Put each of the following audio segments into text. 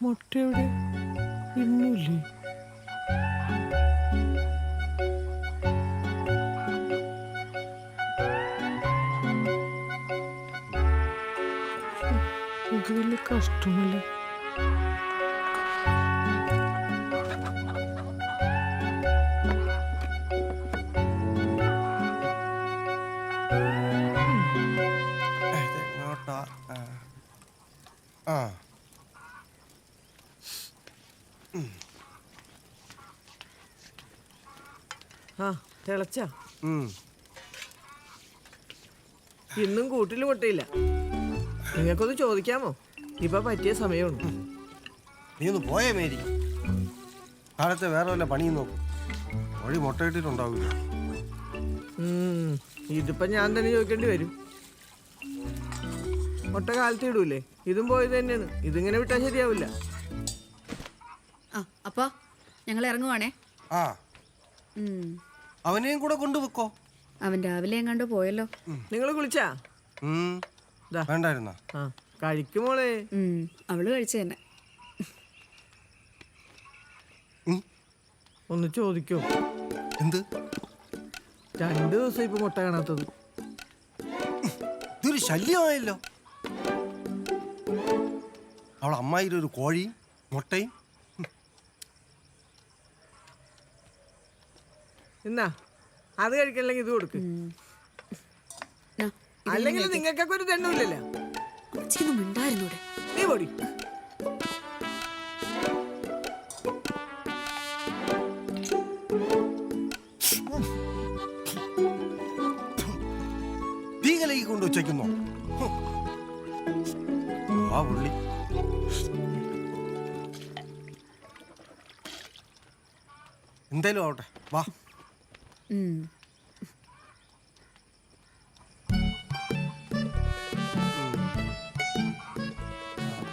മുട്ട എവിടെ? ഇന്നില്ലേ? ഇത് വലിയ കഷ്ടമല്ലേ? ആ തിളച്ച ഇന്നും കൂട്ടിൽ മുട്ടയില്ല. നിങ്ങൾക്കൊന്ന് ചോദിക്കാമോ? ഇപ്പൊ പറ്റിയ സമയമാണ്. നീ ഒന്ന് പോയേ മേരി. കാലത്തെ വേറെ വല്ല പണിയും നോക്കും. വഴി മുട്ടയിട്ടിട്ടുണ്ടാവില്ല. ഇതിപ്പോ ഞാൻ തന്നെ ചോദിക്കേണ്ടി വരും. മുട്ട കാലത്ത് ഇടൂലേ? ഇതും പോയത് തന്നെയാണ്. ഇതിങ്ങനെ വിട്ടാൽ ശരിയാവില്ല. അപ്പൊ ഞങ്ങൾ ഇറങ്ങുവാണേ. ആ അവനെയും കൂടെ കൊണ്ടുവെക്കോ. അവൻ രാവിലെ എങ്ങാണ്ട് പോയല്ലോ. നിങ്ങൾ കുളിച്ചാ? വേണ്ടായിരുന്ന കഴിക്കുമോളെ. അവള് കഴിച്ചു തന്നെ. ഒന്ന് ചോദിക്കോ? എന്ത്? 2 ദിവസം ഇപ്പൊ മുട്ട കാണാത്തത്. ഇതൊരു ശല്യമായല്ലോ. അവൾ അമ്മായിയുടെ ഒരു കോഴിയും മുട്ടയും. എന്നാ അത് കഴിക്കണമെങ്കിൽ ഇത് കൊടുക്ക്. അല്ലെങ്കിൽ നിങ്ങൾക്കൊക്കെ ഒരു തെണ്ണൂല്ലല്ലോ. നീ പൊടി. തീകലേക്ക് കൊണ്ട് വെച്ചേക്കുന്നോ? ആ ഉള്ളി എന്തായാലും ആവട്ടെ. വാ.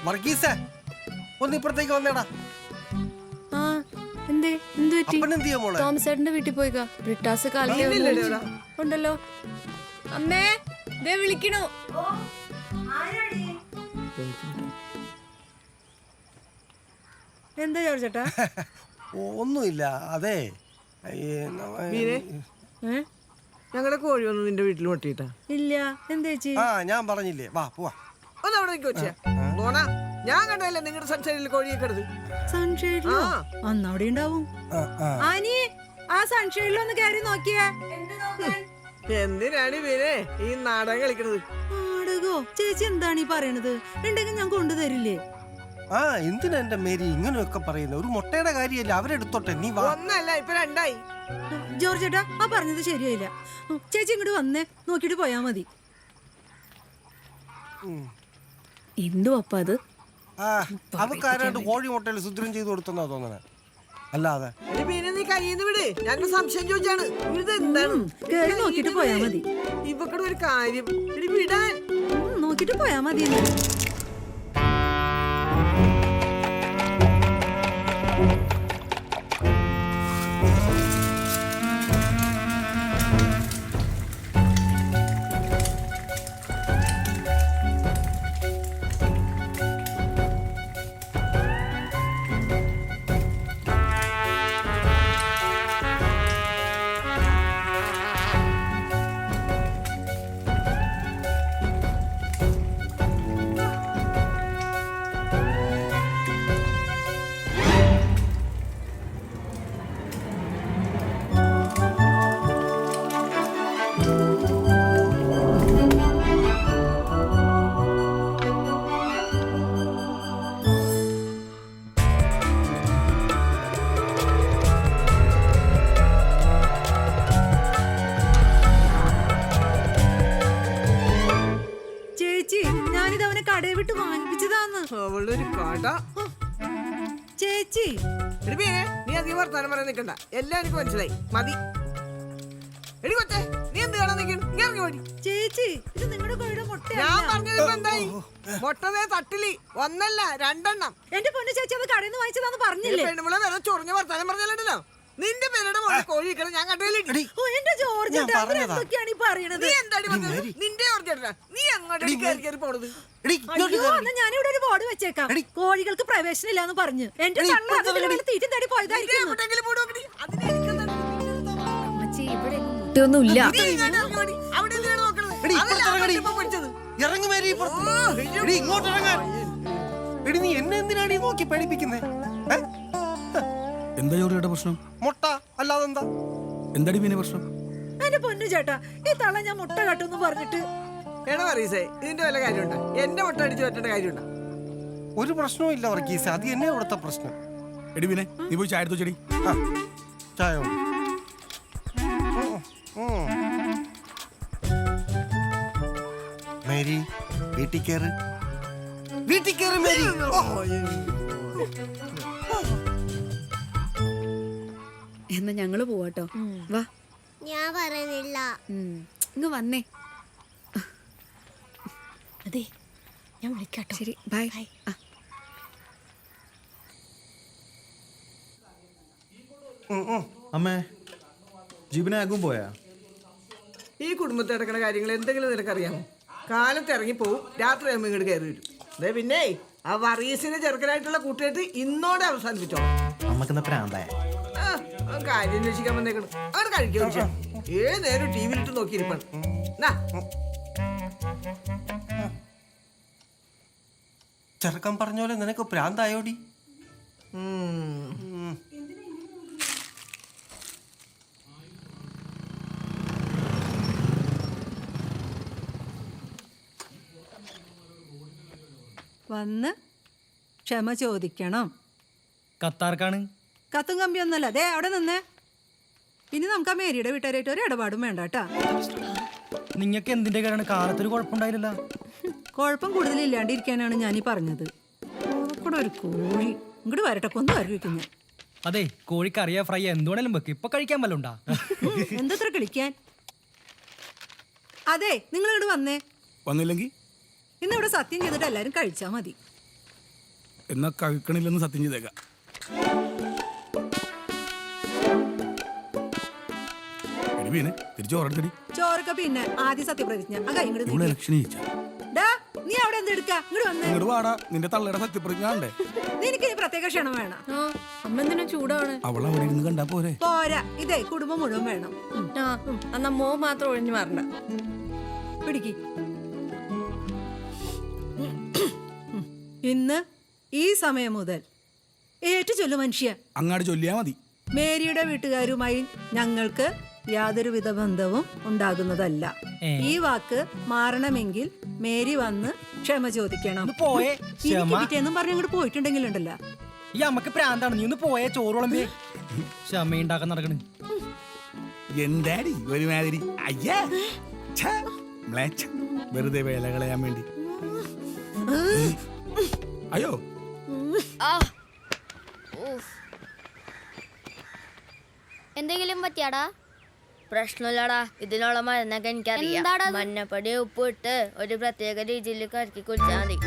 വർഗീസേ, ഒന്ന് ഇപ്പുറത്തേക്ക് വന്നേടാ. അപ്പനെന്തിയാ മോളെ? തോമസേട്ടന്റെ വീട്ടിൽ പോയിക്കാ. ബ്രിട്ടാസ് കാലിൽ ഉണ്ടല്ലോ. അമ്മേ ദേ വിളിക്കണു. എന്താ ചോദിച്ചേട്ടാ? ഒന്നുമില്ല. അതെ ഞങ്ങളുടെ കോഴി വന്ന് നിന്റെ വീട്ടിൽ മുട്ടിയിട്ടാ? ഇല്ല. എന്താ ചേച്ചി? ഞാൻ പറഞ്ഞില്ലേ. വാ പോവാ. ഒന്ന് അവിടെ വെച്ചാ ഞാൻ കണ്ടല്ലേ നിങ്ങളുടെ സൺഷൈഡിൽ കോഴിയൊക്കെ എടുത്ത്. സൺഷൈഡിലോ? അന്ന് അവിടെ ഉണ്ടാവും. ആ സൺഷൈഡിലൊന്ന് കയറി നോക്കിയേ. എന്തിനാണ് പിന്നെ ഈ നാടകം കളിക്കണത്? നാടകോ? ചേച്ചി എന്താണ് ഈ പറയണത്? ഉണ്ടെങ്കിൽ ഞാൻ കൊണ്ടുതരില്ലേ? എന്തിനാ എന്റെ മേരി ഇങ്ങനെയൊക്കെ പറയുന്നത്? ഒരു മുട്ടയുടെ കാര്യമല്ല, അവരെടുത്തോട്ടെ. നീ വാ. ഒന്നല്ല, ഇപ്പൊ 2ആയി. ജോർജ് ചേട്ടാ, ആ പറഞ്ഞത് ശരിയായില്ല. ചേച്ചി ഇങ്ങോട്ട് വന്നേ, നോക്കിട്ട് പോയാ മതി. എന്തോ അപ്പ അത് അവക്കാരായിട്ട് കോഴി മുട്ടയിൽ സുദ്രം ചെയ്ത് കൊടുത്തെന്നാ തോന്നണേ. അല്ലാതെ പിന്നെ നീ കയ്യിന്ന് വിട്. ഞാനൊരു സംശയം ചോദിച്ചാണ്. ഇതെന്താണ്? കേറി നോക്കിട്ട് പോയാ മതി. ഇവക്കടെ ഒരു കാര്യം വിടാൻ. നോക്കിട്ട് പോയാ മതി. കടയെ വിട്ട് വാങ്ങിപ്പിച്ചതാന്ന്. അവളൊരു കട. ചേച്ചി നീ അധികം വർത്താനം പറയാൻ നിൽക്കണ്ട. എല്ലാം എനിക്ക് മനസ്സിലായി. മതി. എടി കൊച്ചേ, നീ എന്ത് കാണാൻ നിൽക്കണം? ചേച്ചി, ഇത് നിങ്ങളുടെ കോഴിയുടെ മുട്ടയാണ്. ഞാൻ പറഞ്ഞത് എന്തായി? മുട്ടതേ തട്ടിലി 1 അല്ല 2 എണ്ണം. എന്റെ പൊന്നു ചേച്ചി, അത് കടയിൽ നിന്ന് വാങ്ങിച്ചതാന്ന് പറഞ്ഞില്ലേ? പെണ്ണുമ്പളെ വേറെ ചൊറിഞ്ഞ വർത്താനം പറഞ്ഞല്ലോ. നിന്റെ പേരുടെ മോളെ കോഴി വെക്കണം ഞാൻ കണ്ടതിൽ ഓ എന്റെ ജോർജ് ഞാൻ പറഞ്ഞതാ. എന്തൊക്കെയാണ് ഈ പറയണത്? നീ എന്താടി പറഞ്ഞത്? നിന്റെ ഓർജ്ജേട്ടാ നീ അങ്ങോട്ട് കയറി പോണത്. എടി, ഇങ്ങോട്ട് അയ്യോ എന്നാ ഞാനിവിടെ ഒരു ബോർഡ് വെച്ചേക്കാം. കോഴികൾക്ക് പ്രവേശനം ഇല്ലാന്ന് പറഞ്ഞ് എന്റെ തള്ള അതിന്റെ മേലെ തീറ്റും തേടി പോയതായിരിക്കും. എവിടെയെങ്കിലും പോയി നോക്കടി. അതിനെ എനിക്കെന്താണ് അമ്മച്ചി ഇവിടെ മുട്ടൊന്നുമില്ല. നീ ഇങ്ങോട്ട് ഇറങ്ങി വാടി. അവിടെ എന്തിനാണ് നോക്കണത്? എടി, അതല്ല ഇപ്പുറത്ത് ഇറങ്ങടി. ഇപ്പൊ പഠിച്ചത്. ഇറങ്ങി മേരി ഇപ്പുറത്ത്. എടി, ഇങ്ങോട്ട് ഇറങ്ങാൻ. എടി നീ എന്നെ എന്തിനാടി നോക്കി പേടിപ്പിക്കുന്നേ? എന്താ ജോലിയുടെ പ്രശ്നം? മുട്ട അല്ലാതെന്താ? എന്താടി പിന്നെ പ്രശ്നം? എന്റെ പൊന്നു ചേട്ടാ ഈ തള്ള ഞാൻ മുട്ട കട്ടെന്ന് പറഞ്ഞിട്ട് എടാ പറയസേ ഇതിന്റെ വല്ല കാര്യമുണ്ടോ? എന്റെ മുട്ട അടിച്ചു പറ്റേണ്ട കാര്യമുണ്ടോ? ഒരു പ്രശ്നവും ഇല്ല വർഗീസ്, അത് എന്നെ ഇവിടുത്തെ പ്രശ്നം. എടി പിന്നെ നീ പോയി ചായ എടുത്തു ചെടി. ആ, ചായ കൊണ്ട്. മേരി വീട്ടിൽ കയറി, വീട്ടിൽ കയറി മേരി. എന്നാ ഞങ്ങള് പോവാട്ടോ. വാ ഞാൻ പറയുന്നില്ല. ഇങ്ങ് വന്നേ. അതെ ഞാൻ വിളിക്കാട്ടോ. ശരി ബൈ. അമ്മേ ജീവനെ ആകും പോയാ? ഈ കുടുംബത്തിൽ നടക്കുന്ന കാര്യങ്ങൾ എന്തെങ്കിലും നിനക്കറിയാമോ? കാലത്ത് ഇറങ്ങി പോവും, രാത്രി ആകുമ്പോൾ ഇങ്ങോട്ട് കയറി വരും. അതെ പിന്നെ ആ വറീസിന്റെ ചെറുക്കനായിട്ടുള്ള കൂട്ടുകെട്ട് ഇന്നോടെ അവസാനിപ്പിച്ചോ. അമ്മക്കെന്താ പ്രാന്തായ? കാര്യം അന്വേഷിക്കാൻ വന്നേക്കണം. അവിടെ കഴിക്കാൻ ഏത് നേരം ടി വിയിലിട്ട് നോക്കിയിരിപ്പാണ്. ചെറുക്കൻ പറഞ്ഞ പോലെ നിനക്ക് പ്രാന്തായോടി? വന്ന് ക്ഷമ ചോദിക്കണം. കത്താർക്കാണ്? കത്തും കമ്പിയൊന്നുമല്ല. അതെ അവിടെ നിന്നേ. ഇനി നമുക്ക് ആ മേരിയുടെ വീട്ടുകാരായിട്ട് ഒരു ഇടപാടും വേണ്ട കേട്ടാ. നിങ്ങക്ക് എന്തിന്റെ കാരണം? കാലത്തൊരു കുഴപ്പമുണ്ടായില്ല. കുഴപ്പം കൂടുതലില്ലാണ്ടിരിക്കാനാണ് ഞാനീ പറഞ്ഞത്. കൂടെ ഒരു കോഴി ഇങ്ങോട്ട് വരട്ടെ, കൊന്നു വരവിക്കും ഞാൻ. അതെ കോഴിക്കറിയാ ഫ്രൈ എന്തുവേണേലും വെക്ക്. ഇപ്പൊ കഴിക്കാൻ വല്ല ഉണ്ടാ? എന്തത്ര കളിക്കാൻ? അതെ നിങ്ങൾ ഇങ്ങോട്ട് വന്നേ. വന്നില്ലെങ്കിൽ ഇന്ന് ഇവിടെ സത്യം ചെയ്തിട്ട് എല്ലാരും കഴിച്ചാ മതി. എന്നാ കഴിക്കണില്ലെന്ന് സത്യം ചെയ്തേക്കാം. എടി പിന്നെ തിരിച്ചു ഓർഡടി. ചോറൊക്കെ പിന്നെ ആദ്യ സത്യപ്രതിജ്ഞ ആ കൈ ഇങ്ങോട്ട് ഇവിടെ നീട്ടി. ഇലക്ഷൻ ജയിച്ച ഡാ, നീ അവിടെ എന്തെടുക്കാ? ഇങ്ങോട്ട് വന്നേ. ഇങ്ങോട്ട് വാടാ, നിന്റെ തള്ളയുടെ സത്യപ്രതിജ്ഞ ഉണ്ടേ. നിനക്ക് ഇനി പ്രത്യേക ക്ഷണം വേണം. അമ്മ എന്തിനാ ചൂടാണ്? അവൾ അവിടെ ഇരുന്ന് കണ്ടാ പോരെ? പോരാ, ഇതേ കുടുംബം മുഴുവൻ വേണം. എന്നാ മോ മാത്രം ഒഴിഞ്ഞു മാറണ്ട. പിടിക്ക്. ഇന്ന് ഈ സമയം മുതൽ ഏറ്റു ചൊല്ലു മനുഷ്യ. അങ്ങാട് ചൊല്ലിയാ മതി. മേരിയുടെ വീട്ടുകാരുമായി ഞങ്ങൾക്ക് യാതൊരുവിധ ബന്ധവും ഉണ്ടാകുന്നതല്ല. ഈ വാക്ക് മാറണമെങ്കിൽ മേരി വന്ന് ക്ഷമ ചോദിക്കണം. പോയേ പിറ്റേന്നും പറഞ്ഞ് അങ്ങോട്ട് പോയിട്ടുണ്ടെങ്കിലുണ്ടല്ലോ. ഈ അമ്മക്ക് പ്രാന്താണ്. നീ ഒന്ന് പോയേ ചോറ് വിളമ്പേ. ക്ഷമയുണ്ടാക്കാൻ നടക്കണ്. എന്താടി ഒരുമാതിരി? അയ്യേ ഛെ, മ്ലേച്ഛം. വെറുതെ വേല കളയാൻ വേണ്ടി. അയ്യോ എന്തെങ്കിലും പറ്റിയാടാ? പ്രശ്നമില്ലടാ, ഇതിനുള്ള മരുന്നൊക്കെ എനിക്കറിയാം. എന്താടാ അത്? മഞ്ഞപ്പൊടി ഉപ്പ് ഇട്ട് ഒരു പ്രത്യേക രീതിയിൽ കലക്കി കുടിച്ചാൽ മതി.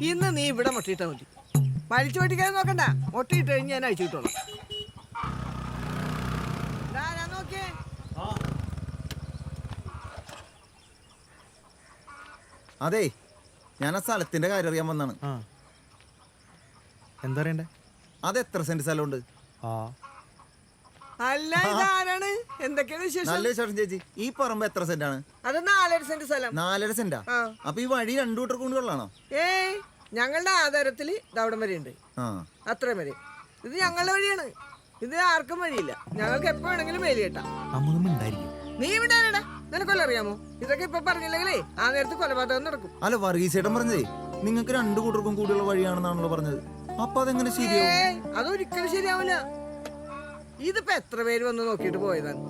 ഇന്ന് നീ ഇവിടെ മുട്ടയിട്ടാ മതി. വലിച്ചു പൊട്ടിക്കാൻ നോക്കണ്ട. മുട്ടയിട്ട് കഴിഞ്ഞ് ഞാൻ അഴിച്ചു കിട്ടോളാം. ഞാൻ നോക്കിയേ. അതെ ഞാൻ ആ സ്ഥലത്തിന്റെ കാര്യം അറിയാൻ വന്നാണ്. എന്താ പറയണ്ടേ? അത് എത്ര സെന്റ് സ്ഥലമുണ്ട്? അല്ല ഇതാരാണ്? എന്തൊക്കെയാണ് വിശേഷം? നല്ല വിശേഷം ചേച്ചി. ഈ പറമ്പ് എത്ര സെന്റാണ്? അത് 4.5 സെന്റ് സ്ഥലം. 4.5 സെന്റാ? ആ. അപ്പൊ ഈ വഴി രണ്ടു കൂട്ടർ കൊണ്ടുള്ളാണോ? ഏയ് ഞങ്ങളുടെ ആധാരത്തില് ഇതവിടം വരെ ഉണ്ട്. ആ അത്രയും വരെ. ഇത് ഞങ്ങളുടെ വഴിയാണ്. ഇത് ആർക്കും വഴിയില്ല. ഞങ്ങൾക്ക് എപ്പോ വേണമെങ്കിലും വേലി കെട്ടാം. നീ വിടാനടാ. നിനക്കൊല്ലം അറിയാമോ? ഇതൊക്കെ ഇപ്പൊ പറഞ്ഞില്ലെങ്കിലേ ആ നേരത്ത് കൊലപാതകം നടക്കും. അല്ല വർഗീസേട്ടൻ പറഞ്ഞതേ നിങ്ങൾക്ക് രണ്ടു കൂട്ടർക്കും കൂടിയുള്ള വഴിയാണെന്നാണല്ലോ പറഞ്ഞത്. അപ്പൊ അതെങ്ങനെ ശരിയാവും? ഏയ് അതൊരിക്കലും ശരിയാവില്ല. ഇതിപ്പോ എത്ര പേര് വന്ന് നോക്കിയിട്ട് പോയതാണ്.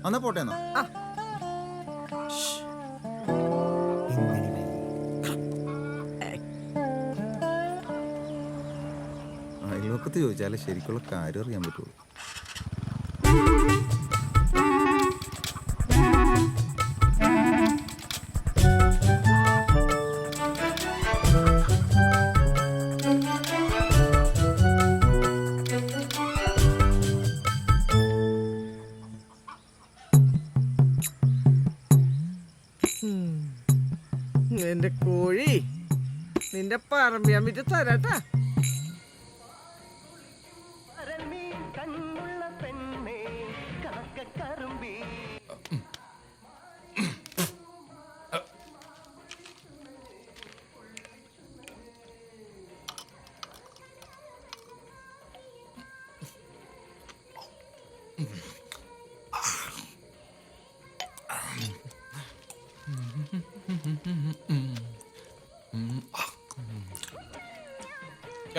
എന്നാ പോട്ടെ എന്നാ. ആ ഒക്കത്ത് ചോദിച്ചാലേ ശരിക്കുള്ള കാര്യം അറിയാൻ പറ്റുള്ളൂ. എന്റെ കോഴി നിന്റെ പറമ്പിയാൻ വിറ്റ് തരാട്ടാ.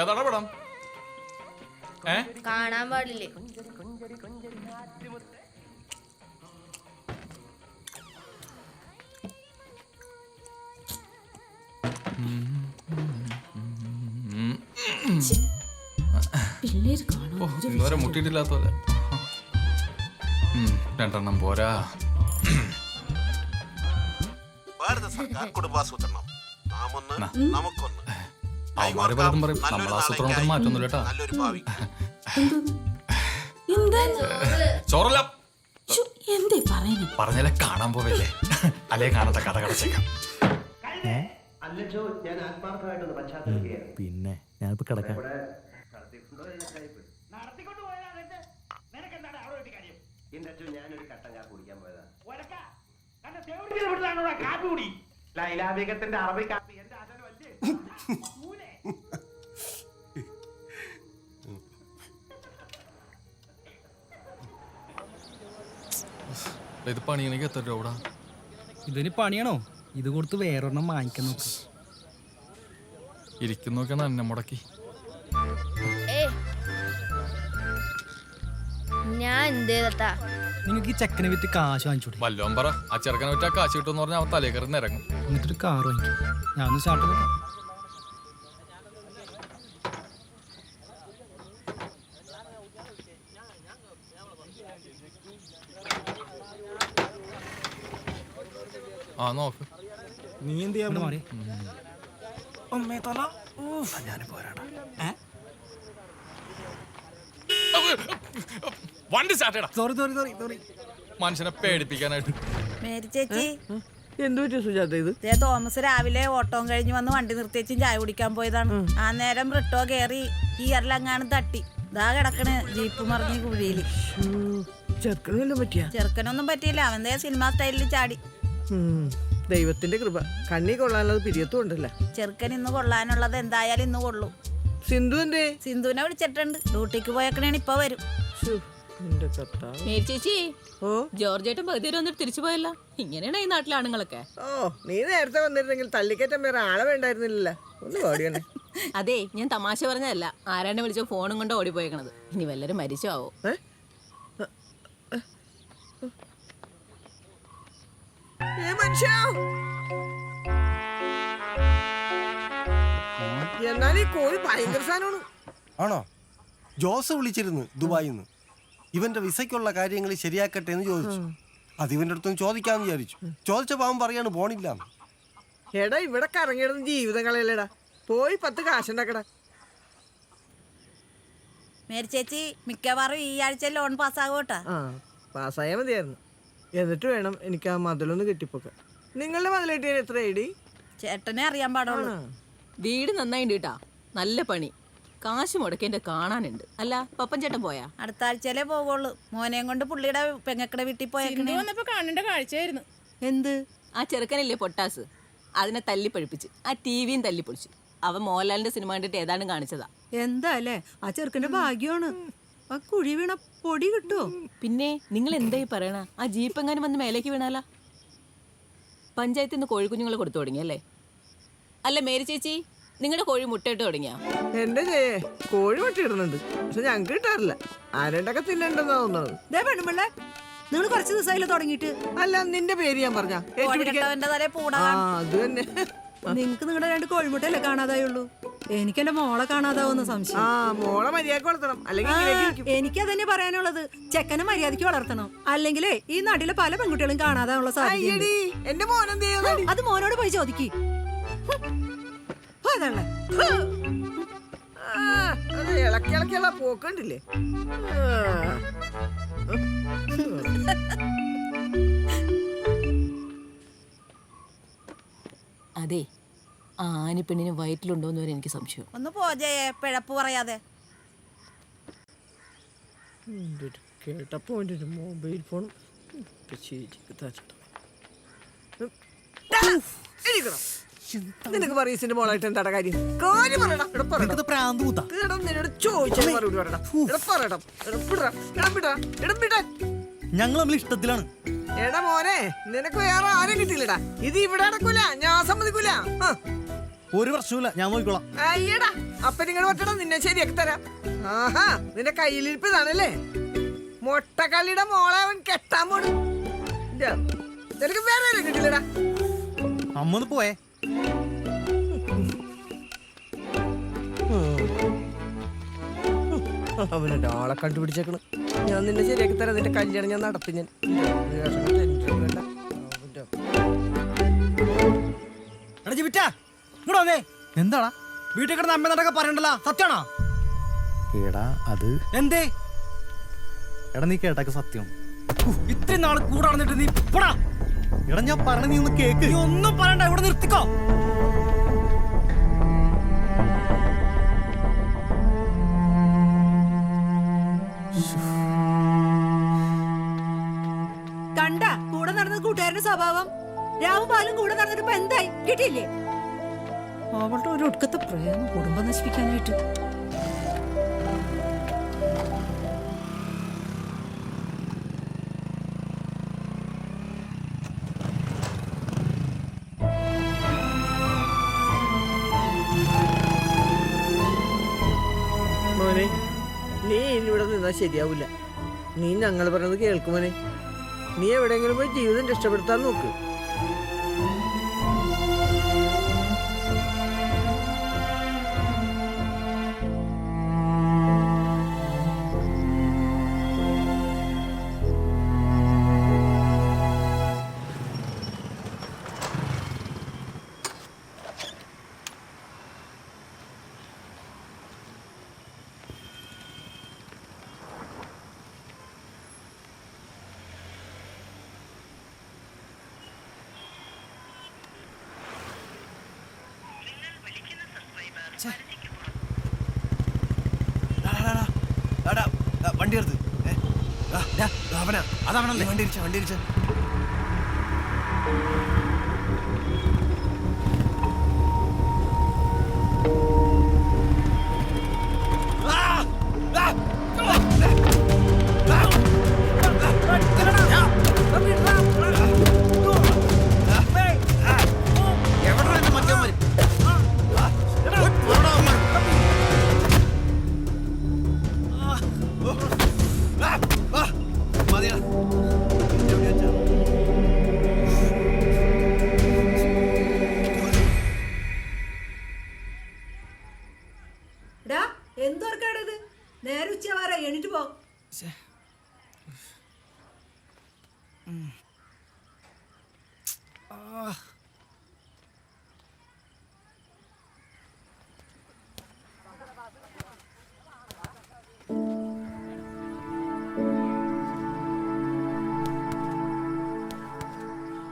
ഏതാടാ പടം? കാണാൻ പാടില്ലേ? ഇന്നുവരെ മുട്ടിയിട്ടില്ലാത്ത പോലെ. 2 എണ്ണം പോരാ. ഭാരത സർക്കാർ കുടുംബാസൂത്രണം നമുക്കൊന്ന് അവന്മാര് പലതും പറയും. നമ്മൾ ആസൂത്രണത്തിന് മാറ്റൊന്നുമില്ല കേട്ടാ. നല്ലൊരു ഭാവി. ചോറല്ല പറഞ്ഞാലേ കാണാൻ പോവല്ലേ, അല്ലേ കാണാത്ത കഥ കടച്ചേക്കാം. പിന്നെ ഞാനിപ്പോ കിടക്കാം. ലൈലാബീഗത്തിന്റെ അറബി കാപ്പി എന്റെ ഇത് പണിയണെങ്കിൽ എത്ര രൂപ? ഇതിന് പണിയാണോ? ഇത് കൊടുത്ത് വേറൊരെണ്ണം വാങ്ങിക്കാൻ നോക്ക്. ഇരിക്കും നോക്കിയാണ് എന്നെ മുടക്കി. ഞാൻ എന്ത് ചെയ്തട്ടാ? നിങ്ങൾക്ക് ഈ ചെക്കനെ വിറ്റ് കാശ് വാങ്ങിച്ചൂടെ? വല്ലോം പറ. ആ ചെറുക്കനെ വിറ്റാ കാശ് കിട്ടുമെന്ന് പറഞ്ഞാൽ അവൻ തലേ കയറി ഇറങ്ങും. എന്നിട്ടൊരു കാർ വാങ്ങിക്കും. ഞാൻ ഒന്ന് സ്റ്റാർട്ട് നോക്കാം. ആ നോക്ക്. നീ എന്ത് ചെയ്യാൻ മാറി വണ്ടി സ്റ്റാർട്ട് ചെയ്യടാ. Sorry sorry sorry sorry. മനുഷ്യനെ പേടിപ്പിക്കാനായിട്ട്. മേരി ചേച്ചി, എന്തു പറ്റിയ സുജാത ഇത്? തോമസ് രാവിലെ ഓട്ടം കഴിഞ്ഞ് വന്ന് വണ്ടി നിർത്തിയേച്ചും ചായ കുടിക്കാൻ പോയതാണ്. ആ നേരം റിട്ടോ കയറി ഗിയറിലങ്ങാണ് തട്ടി. ഇതാ കിടക്കണ് ജീപ്പ് മറിഞ്ഞ് കുഴിയില്. ചെറുക്കനും പറ്റിയ? ചെറുക്കനൊന്നും പറ്റിയില്ല, അവന്റെ സിനിമ സ്റ്റൈലിൽ ചാടി. ദൈവത്തിന്റെ കൃപ. കണ്ണി കൊള്ളാനുള്ളത് പിരിയത്തും ഉണ്ടല്ല. ചെറുക്കൻ ഇന്ന് കൊള്ളാനുള്ളത് എന്തായാലും ഇന്ന് കൊള്ളൂ. സിന്ധു എന്തേ? സിന്ധുവിനെ വിളിച്ചിട്ടുണ്ട്. ഡ്യൂട്ടിക്ക് പോയേക്കണേണ്, ഇപ്പൊ വരും. ചേച്ചി, ജോർജേട്ടൻ പകുതി വരെ വന്നിട്ട് തിരിച്ചു പോയല്ല. ഇങ്ങനെയാണ് ഈ നാട്ടിലെ ആണുങ്ങളൊക്കെ. ഓ, നീ നേരത്തെ വന്നിരുന്നെങ്കിൽ തല്ലിക്കറ്റം വേറെ ആളെ വേണ്ടായിരുന്നില്ല. ഒന്ന് ഓടിയണേ. അതെ, ഞാൻ തമാശ പറഞ്ഞതല്ല. ആരാണ്ട് വിളിച്ചോ ഫോണും കൊണ്ട് ഓടിപ്പോയേക്കണത്. ഇനി വല്ലരും മരിച്ചോ ആവോ? എന്നാൽ ഈ കോഴി ഭയങ്കര സാധനമാണ്. ആണോ? ജോസ് വിളിച്ചിരുന്നു ദുബായിന്ന്. ഇവന്റെ വിസയ്ക്കുള്ള കാര്യങ്ങൾ ശരിയാക്കട്ടെ എന്ന് ചോദിച്ചു. അത് ഇവന്റെ അടുത്തൊന്ന് ചോദിക്കാന്ന് വിചാരിച്ചു. ചോദിച്ച പാവം പറയാണ് പോണില്ല. എടാ, ഇവിടെ കറങ്ങിയിടുന്ന ജീവിതം കളയല്ലേടാ. പോയി 10 കാശുണ്ടാക്കടാ. മേരി ചേച്ചി, മിക്കവാറും ഈ ആഴ്ച ലോൺ പാസ്സാകോട്ടാ. പാസ്സായാൽ മതിയായിരുന്നു. എന്നിട്ട് വേണം എനിക്ക് ആ മതിലൊന്ന് കെട്ടിപ്പോക്കാൻ. നിങ്ങളുടെ മതിൽ കെട്ടിയാൽ എത്ര ഐഡി? ചേട്ടനെ അറിയാൻ പാടുള്ളൂ. വീട് നന്നായിണ്ട് കേട്ടാ. നല്ല പണി. കാശ് മുടക്കേണ്ട കാണാനുണ്ട്. അല്ല, പപ്പൻ ചേട്ടൻ പോയാ? അടുത്ത ആഴ്ചയിലേ പോകുള്ളൂ. മോനെയും കൊണ്ട് പുള്ളിയുടെ പെങ്ങക്കടെ വീട്ടിൽ പോയേക്കണേ. കാണേണ്ട കാഴ്ചയായിരുന്നു. എന്ത്? ആ ചെറുക്കനല്ലേ പൊട്ടാസ്, അതിനെ തല്ലിപ്പഴിപ്പിച്ച് ആ ടിവിയും തല്ലിപ്പൊളിച്ചു. അവൻ മോഹൻലാലിന്റെ സിനിമ കണ്ടിട്ട് ഏതാണ്ട് കാണിച്ചതാ. എന്താ അല്ലേ, ആ ചെറുക്കന്റെ ഭാഗ്യമാണ്. ആ കുഴി വീണ പൊടി കിട്ടുമോ? പിന്നെ നിങ്ങൾ എന്തായി പറയണ? ആ ജീപ്പ് എങ്ങാനും വന്ന് മേലേക്ക് വീണാല? പഞ്ചായത്തിൽ നിന്ന് കോഴിക്കുഞ്ഞുങ്ങളെ കൊടുത്തു തുടങ്ങിയല്ലേ? അല്ല മേരി ചേച്ചി, നിങ്ങളുടെ കോഴി മുട്ടയിട്ട് തുടങ്ങിയാ? എന്റെ കോഴി മുട്ടയിടുന്നുണ്ട്, പക്ഷെ ഞങ്ങൾക്ക് കിട്ടാറില്ല. ആരണ്ടൊക്കെ തിന്നണ്ടെന്നാ തോന്നുന്നത്. പെണ്ണുമ്പിള്ളേ, നിങ്ങൾ കുറച്ച് ദിവസമായില്ല തുടങ്ങിയിട്ട്. അല്ല, നിന്റെ പേര് ഞാൻ പറഞ്ഞ തലേ പൂട. അത് തന്നെ. നിങ്ങക്ക് നിങ്ങളുടെ 2 കോഴിമുട്ടയല്ലേ കാണാതായുള്ളൂ. എനിക്ക് എന്റെ മോളെ കാണാതാവുന്ന സംശയം. മോളെ മര്യാദക്ക് വളർത്തണം, അല്ലെങ്കിൽ എനിക്ക് അതന്നെ പറയാനുള്ളത്. ചെക്കനെ മര്യാദക്ക് വളർത്തണം, അല്ലെങ്കിലേ ഈ നാട്ടിലെ പല പെൺകുട്ടികളും കാണാതാവുള്ള സാധ്യത. എന്റെ മോനെന്ത് ചെയ്യുന്നു? അത് മോനോട് പോയി ചോദിക്ക്. അതല്ലേ ഇളക്കി ഇളക്കിയുള്ള പോക്കണ്ടില്ലേ? അതെ, ആ ആനിപ്പെണ്ണിന് വയറ്റിലുണ്ടോന്ന് വരെ എനിക്ക് സംശയം. ഒന്ന് പോജയെ പിഴപ്പ് പറയാതെ. കേട്ടപ്പോ ഒരു മൊബൈൽ ഫോൺ നിനക്ക് പറയസിന്റെ മോളായിട്ട് എന്താ കാര്യം? കാര്യം പറയണം. നിന്നോട് ചോദിച്ചാൽ മറുപടി പറയണം. ഞങ്ങൾ തമ്മിൽ ഇഷ്ടത്തിലാണ്. എടാ മോനെ, നിനക്ക് വേറെ ആരും കിട്ടിയില്ലടാ. ഇത് ഇവിടെ നടക്കൂല, ഞാൻ സമ്മതിക്കൂല. ഒരു പ്രശ്നമില്ല, ഞാൻ നോക്കിക്കോളാം. അയ്യടാ, അപ്പൊ നിങ്ങൾ പറ്റണം, നിന്നെ ശരിയാക്കി തരാം. ആഹാ, നിന്റെ കയ്യിലിരിപ്പ് ഇതാണല്ലേ? മൊട്ടക്കള്ളിയുടെ മോളെ അവൻ കെട്ടാൻ പോണു. നിനക്ക് വേറെ ആരും കിട്ടില്ലടാ. അമ്മ ഒന്ന് പോയേ. അവനെന്റെ ആളെ കണ്ടുപിടിച്ചേക്കണ്. ഞാൻ നിന്നെ ശരിയാക്കി തരാം. നിന്റെ കല്യാണം ഞാൻ നടത്തി. ഞാൻ എന്താടാ വീട്ടിൽ കിടന്ന് അമ്മ നടക്കാൻ പറയണ്ടല്ലോ, സത്യമാണോ? എടാ അത് എന്തേ? എടാ നീ കേട്ടൊക്കെ സത്യം. ഇത്രയും നാള് കൂടെ നടന്നിട്ട് നീ പോടാ. എടാ ഞാൻ പറഞ്ഞ നീ ഒന്ന് കേക്ക്. നീ ഒന്നും പറയണ്ട, ഇവിടെ നിർത്തിക്കോ. കണ്ട കൂടെ നടന്ന കൂട്ടുകാരന്റെ സ്വഭാവം. രാവും പാലും കൂടെ നടന്നിട്ട് ഇപ്പൊ എന്തായി? കിട്ടിയില്ലേ? അവളുടെ ഒരു ഒടുക്കത്തെ പ്രേമം കുടുംബം നശിപ്പിക്കാനായിട്ട്. മോനെ, നീ ഇവിടെ നിന്നാ ശരിയാവൂല. നീ ഞങ്ങൾ പറഞ്ഞത് കേൾക്കുമോനെ. നീ എവിടെയെങ്കിലും പോയി ജീവിതം രക്ഷപ്പെടുത്താൻ നോക്ക്. വണ്ടി എടുത്ത് അതവനല്ലേ വണ്ടി ഇരിച്ച എന്തോർക്കാടത്? നേരെ ഉച്ചവാറ എണീറ്റ് പോ.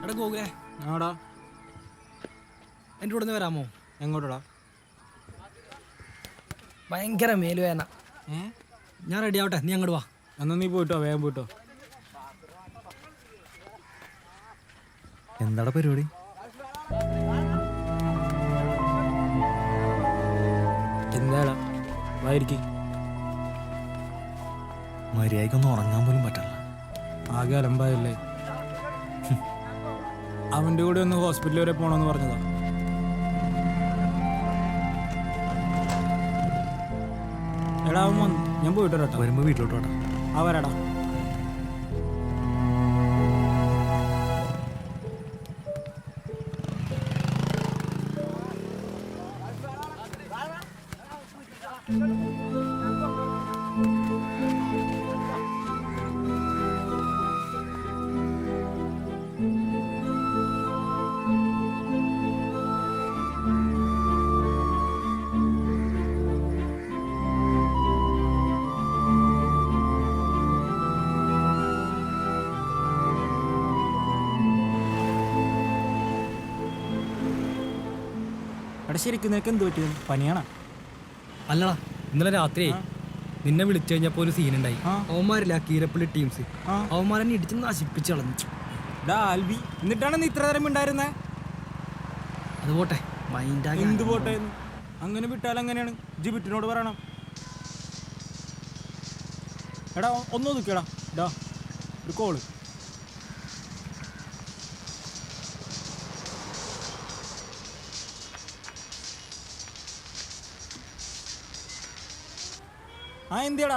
എടാ ഗോകുലേ, ആടാ എൻ്റെ കൂടെ നിന്ന് വരാമോ? എങ്ങോട്ടാ? ഭയങ്കര മേലുവേന. ഞാൻ റെഡി ആവട്ടെ, നീ അങ്ങോട്ട് വാ. എന്നാ നീ പോയിട്ടോ, വേഗം പോയിട്ടോ. എന്താടാ പരിപാടി? എന്താടാ വായിരിക്കും. മര്യാദക്കൊന്നും ഉറങ്ങാൻ പോലും പറ്റില്ല. ആകെ അലമ്പായല്ലേ. അവൻ്റെ കൂടെ ഒന്ന് ഹോസ്പിറ്റൽ വരെ പോകണമെന്ന് പറഞ്ഞതാ. എടാ അവൻ വന്നു, ഞാൻ പോയിട്ട് വരാട്ടോ. വരുമ്പോൾ വീട്ടിലോട്ട് വേട്ടാ. ആ വരാടാ. എടാ ശരിക്കും നിനക്ക് എന്ത് പറ്റിയത്? പനിയാണോ? അല്ലടാ, ഇന്നലെ രാത്രി നിന്നെ വിളിച്ചു കഴിഞ്ഞപ്പോ ഒരു സീനുണ്ടായി. അവന്മാരില്ല കീരപ്പള്ളി ടീംസ്, അവന്മാരെന്നെ ഇടിച്ച് നശിപ്പിച്ചു കളഞ്ഞു. ആൽബി, എന്നിട്ടാണ് നീ ഇത്ര നേരം ഉണ്ടായിരുന്നേ? അത് പോട്ടെ, എന്ത് പോട്ടെ? അങ്ങനെ വിട്ടാൽ അങ്ങനെയാണ്. ജിബിറ്റിനോട് പറയണം. എടാ ഒന്ന് ഒതുക്കടാ, ഡാ ഒരു കോള്. ആ എന്തിയടാ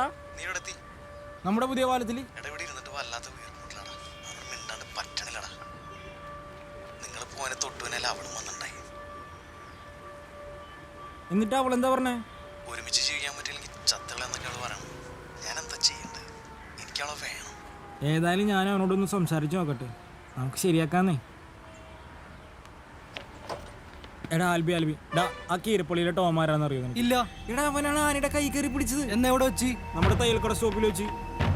നമ്മുടെ പുതിയ പാലത്തില്? എന്നിട്ട് അവൾ എന്താ പറഞ്ഞേ? ഒരുമിച്ച് ജീവിക്കാൻ പറ്റില്ലെങ്കിൽ ചത്തളെന്നൊക്കെ അവള് പറയണം. ഞാൻ എന്താ ചെയ്യണ്ടേ? എനിക്കവളെ വേണം. ഏതായാലും ഞാൻ അവനോടൊന്ന് സംസാരിച്ചു നോക്കട്ടെ, നമുക്ക് ശരിയാക്കാന്നേ. എടാ ആൽബി ഡാ, ആ കീരപ്പള്ളിയിലെ ടോമാരാന്ന് അറിയോ? ഇല്ല. എടാ അവനാണ് ആനയുടെ കൈ കയറി പിടിച്ചത്. എന്നെ എവിടെ വെച്ച്? നമ്മുടെ തയ്യൽക്കട സ്റ്റോപ്പിൽ വെച്ച്.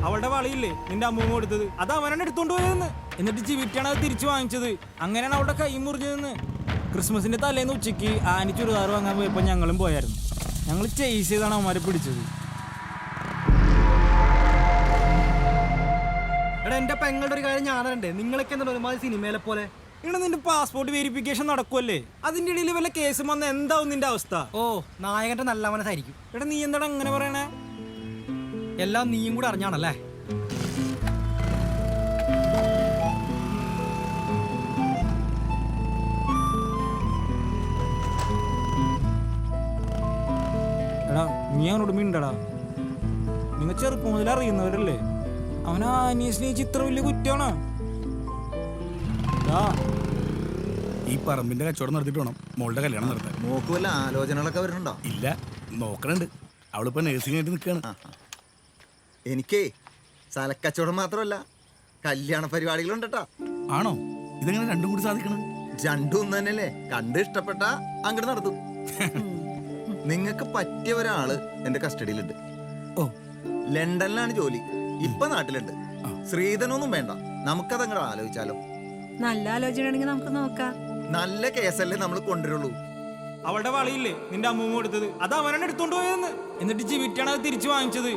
അവളുടെ വളയില്ലേ നിന്റെ അമ്മൂമ്മ കൊടുത്തത്, അത് അവനാണ് എടുത്തോണ്ട് പോയതെന്ന്. എന്നിട്ട് ജിവിറ്റാണ് അത് തിരിച്ചു വാങ്ങിച്ചത്. അങ്ങനെയാണ് അവളുടെ കൈ മുറിഞ്ഞതെന്ന്. ക്രിസ്മസിന്റെ തലേന്ന് ഉച്ചയ്ക്ക് ആനി ചുരിദാർ വാങ്ങാൻ പോയപ്പോൾ ഞങ്ങളും പോയായിരുന്നു. ഞങ്ങൾ ചേസ് ചെയ്താണ് അവന്മാരെ പിടിച്ചത്. എടാ എന്റെ പെങ്ങളുടെ ഒരു കാര്യം ഞാനറിയണ്ടേ? നിങ്ങളൊക്കെ എന്താ ഒരുമാതിരി സിനിമയിലെ പോലെ? ഇവിടെ നിന്റെ പാസ്പോർട്ട് വെരിഫിക്കേഷൻ നടക്കുമല്ലേ, അതിന്റെ ഇടയിൽ വല്ല കേസും വന്ന എന്താവും നിന്റെ അവസ്ഥ? ഓ, നായകന്റെ നല്ല മനസ്സായിരിക്കും. എടാ നീ എന്താടാ അങ്ങനെ പറയണേ? എല്ലാം നീയും കൂടെ അറിഞ്ഞാണല്ലേ? എടാ നീ അവനോട് മിണ്ടടാ. നിങ്ങൾ ചെറുപ്പം മുതൽ അറിയുന്നവരല്ലേ? അവനാ ആനിയെ സ്നേഹിച്ച് ഇത്ര വലിയ കുറ്റമാണോ? ഈ പറമ്പിന്റെ കച്ചവടം നടത്തിട്ട് വേണം മോളുടെ കല്യാണം നടത്താൻ. മോക്ക് വല്ല ആലോചനകളൊക്കെ വരുന്നുണ്ടോ? ഇല്ല, നോക്കണുണ്ട്. അവളിപ്പോ നഴ്സിംഗ് ആയിട്ട് നിൽക്കുകയാണ്. എനിക്കേ സ്ഥലക്കച്ചവടം മാത്രമല്ല, കല്യാണ പരിപാടികളുണ്ട് കേട്ടാ. ആണോ? ഇതെങ്ങനെ രണ്ടും കൂടി സാധിക്കണം? രണ്ടും ഒന്ന് തന്നെയല്ലേ, കണ്ട് ഇഷ്ടപ്പെട്ട അങ്ങോട്ട് നടത്തും. നിങ്ങക്ക് പറ്റിയ ഒരാള് എന്റെ കസ്റ്റഡിയിലുണ്ട്. ഓ, ലണ്ടനിലാണ് ജോലി, ഇപ്പൊ നാട്ടിലുണ്ട്. ശ്രീധനൊന്നും വേണ്ട, നമുക്കതങ്ങോട്ട് ആലോചിച്ചാലോ? നല്ല ആലോചനയാണെങ്കിൽ നമുക്ക് നോക്കാം. നല്ല കേസല്ലേ നമ്മൾ കൊണ്ടുവരുള്ളൂ. അവളുടെ വളയില്ലേ നിന്റെ അമ്മൂമ്മ കൊടുത്തത്, അത് അവനാണ് എടുത്തോണ്ട് പോയതെന്ന്. എന്നിട്ട് ജിവിറ്റാണ് അത് തിരിച്ചു വാങ്ങിച്ചത്.